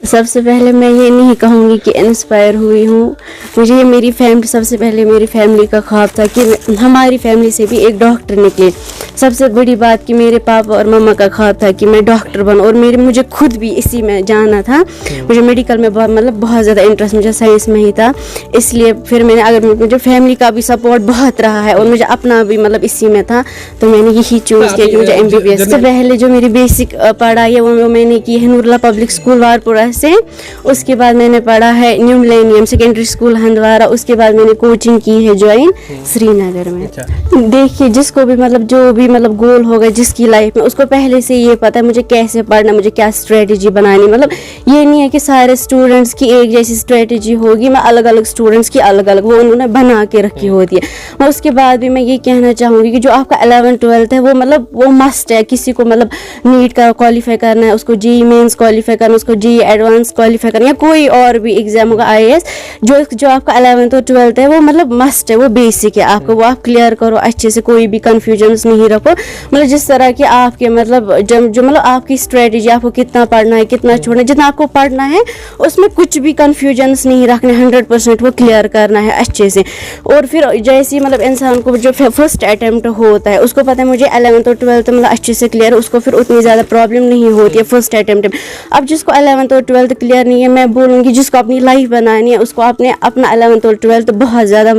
سب سے پہلے میں یہ نہیں کہوں گی کہ انسپائر ہوئی ہوں. مجھے میری فیملی, سب سے پہلے میری فیملی کا خواب تھا کہ ہماری فیملی سے بھی ایک ڈاکٹر نکلے. سب سے بڑی بات کہ میرے پاپا اور مما کا خواب تھا کہ میں ڈاکٹر بنوں, اور مجھے خود بھی اسی میں جانا تھا. مجھے میڈیکل میں بہت زیادہ انٹرسٹ, مجھے سائنس میں ہی تھا. اس لیے پھر میں نے مجھے فیملی کا بھی سپورٹ بہت رہا ہے اور مجھے اپنا بھی اسی میں تھا, تو میں نے یہی چوز کیا کہ مجھے MBBS. سے پہلے جو میری بیسک پڑھائی ہے وہ میں نے کی ہے نور اللہ پبلک اسکول وارپورہ سے. اس کے بعد میں نے پڑھا ہے new millennium secondary school Handwara. اس کے بعد میں نے کوچنگ کی ہے جوائن سری نگر میں. دیکھیے جس کو بھی جو بھی گول ہوگا جس کی لائف میں, اس کو پہلے سے یہ پتا ہے مجھے کیسے پڑھنا, مجھے کیا اسٹریٹجی بنانی. یہ نہیں ہے کہ سارے اسٹوڈنٹس کی ایک جیسی اسٹریٹجی ہوگی, میں الگ الگ اسٹوڈنٹس کی الگ الگ وہ انہوں نے بنا کے رکھی ہوتی ہے. اس کے بعد بھی میں یہ کہنا چاہوں گی کہ جو آپ کا 11th-12th ہے وہ مسٹ ہے. کسی کو نیٹ کا کوالیفائی کرنا ہے, اس کو JEE مینس کوالیفائی کرنا ہے, اس کو JEE ایڈوانس کوالیفائی کرنا ہے, یا کوئی اور بھی ایگزام ہوگا IAS. جو آپ کا 11th اور 12th ہے وہ مسٹ ہے, وہ بیسک ہے آپ کو, وہ آپ کلیئر کرو اچھے سے, کوئی بھی کنفیوژنس نہیں رکھو. جس طرح کہ آپ کے جو آپ کی اسٹریٹجی, آپ کو کتنا پڑھنا ہے کتنا چھوڑنا ہے, جتنا آپ کو پڑھنا ہے اس میں کچھ بھی کنفیوژنس نہیں رکھنا, 100% وہ کلیئر کرنا ہے اچھے سے. اور پھر جیسے انسان کو جو فرسٹ اٹیمپٹ ہوتا ہے اس کو پتہ ہے مجھے 11th اور 12th اچھے سے کلیئر, اس کو پھر اتنی زیادہ پرابلم نہیں ہوتی ہے فرسٹ اٹیمپٹ میں. اب جس کو 11th اور 12th کلیئر نہیں ہے, میں بولوں گی جس کو اپنی لائف بنانی ہے اس کو اپنا 11th اور 12th بہت زیادہ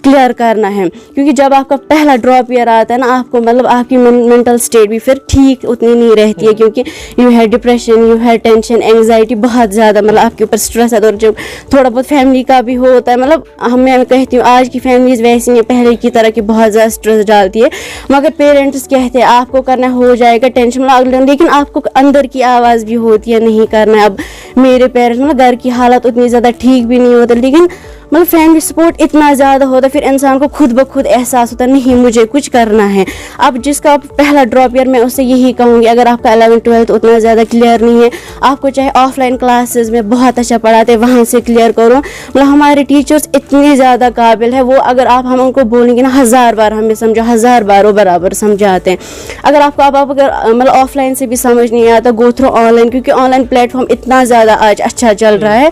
کلیئر کرنا ہے. کیونکہ جب آپ کا پہلا ڈراپ ایئر آتا ہے نا, آپ کو آپ کی مینٹل اسٹیٹ بھی پھر ٹھیک اتنی نہیں رہتی ہے, کیونکہ یو ہے ڈپریشن, یو ہے ٹینشن, اینگزائٹی بہت زیادہ آپ کے اوپر اسٹریس ہے. اور جو تھوڑا بہت فیملی کا بھی ہوتا ہے, میں کہتی ہوں آج کی فیملیز ویسی ہیں پہلے کی طرح کی بہت زیادہ اسٹریس ڈالتی ہے, مگر پیرنٹس کہتے ہیں آپ کو کرنا ہو جائے گا, ٹینشن لیکن آپ کو اندر کی آواز بھی ہوتی ہے نہیں کرنا. اب میرے پیرنٹس گھر کی حالت اتنی زیادہ ٹھیک بھی نہیں ہوتی, لیکن فیملی سپورٹ اتنا زیادہ ہوتا ہے, پھر انسان کو خود بخود احساس ہوتا ہے نہیں مجھے کچھ کرنا ہے. اب جس کا پہلا ڈراپ ایئر, میں اس سے یہی کہوں گی اگر آپ کا 11th-12th اتنا زیادہ کلیئر نہیں ہے, آپ کو چاہے آف لائن کلاسز میں بہت اچھا پڑھاتے ہیں وہاں سے کلیئر کرو. ہمارے ٹیچرس اتنے زیادہ قابل ہے, وہ اگر ہم ان کو بولیں گے نا 1000 بار ہمیں سمجھو, 1000 بار وہ برابر سمجھاتے ہیں. اگر آپ کو اگر آف لائن سے بھی سمجھ نہیں آتا, گو تھرو آن لائن, کیونکہ آن لائن پلیٹ فارم اتنا زیادہ آج اچھا چل رہا ہے,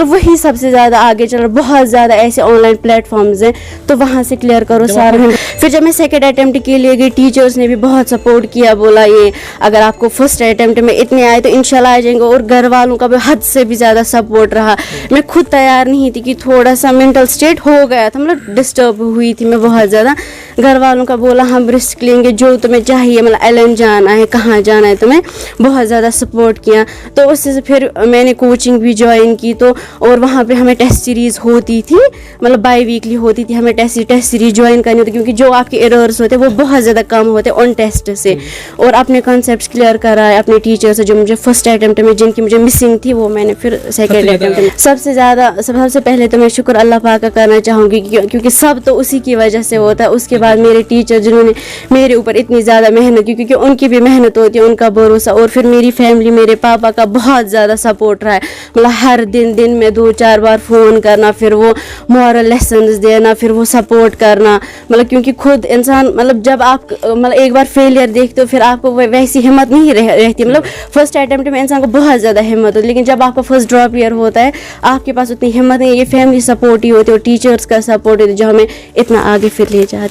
وہی سب سے زیادہ آگے چل رہا ہے. بہت زیادہ ایسے آن لائن پلیٹ فارمز ہیں, تو وہاں سے کلیئر کرو سارا. پھر جب میں سیکنڈ اٹیمپٹ کے لیے گئی, ٹیچرس نے بھی بہت سپورٹ کیا, بولا یہ اگر آپ کو فرسٹ اٹیمپٹ میں اتنے آئے تو انشاءاللہ آ جائیں گے. اور گھر والوں کا بھی حد سے بھی زیادہ سپورٹ رہا. میں خود تیار نہیں تھی کہ تھوڑا سا مینٹل اسٹیٹ ہو گیا تھا, ڈسٹرب ہوئی تھی میں بہت زیادہ. گھر والوں کا بولا ہم رسک لیں گے, جو تمہیں چاہیے LN جانا ہے, کہاں جانا ہے تمہیں, بہت زیادہ سپورٹ کیا. تو اس سے پھر میں نے کوچنگ بھی جوائن کی, تو اور وہاں پہ ہمیں ٹیسٹ سیریز ہوتی تھی, بائی ویکلی ہوتی تھی, ہمیں ٹیسٹ سیریز جوائن کرنی ہوتی, کیونکہ جو آپ کے ایررز ہوتے وہ بہت زیادہ کم ہوتے آن ٹیسٹ سے. اور اپنے کانسیپٹس کلیئر کرائے اپنے ٹیچر سے, جو مجھے فرسٹ اٹیمپٹ میں جن کی مجھے مسنگ تھی وہ میں نے پھر سیکنڈ اٹیمپٹ میں. سب سے پہلے تو میں شکر اللہ پاک کا کرنا چاہوں گی, کیونکہ سب تو اسی کی وجہ سے ہوتا ہے. اس کے بعد میرے ٹیچر جنہوں نے میرے اوپر اتنی زیادہ محنت کی, کیونکہ ان کی بھی محنت ہوتی ہے, ان کا بھروسہ. اور پھر میری فیملی, میرے پاپا کا بہت زیادہ سپورٹ رہا ہے, ہر دن میں 2-4 بار فون کرنا, پھر وہ مورل لیسنز دینا, پھر وہ سپورٹ کرنا. کیونکہ خود انسان جب آپ ایک بار فیلئر دیکھتے ہو, پھر آپ کو ویسی ہمت نہیں رہتی. فرسٹ اٹیمپٹ میں انسان کو بہت زیادہ ہمت ہوتی, لیکن جب آپ کا فرسٹ ڈراپ ایئر ہوتا ہے آپ کے پاس اتنی ہمت نہیں. یہ فیملی سپورٹ ہی ہوتی ہے اور ٹیچرس کا سپورٹ ہوتی ہے جو ہمیں اتنا آگے پھر لے جاتی ہے.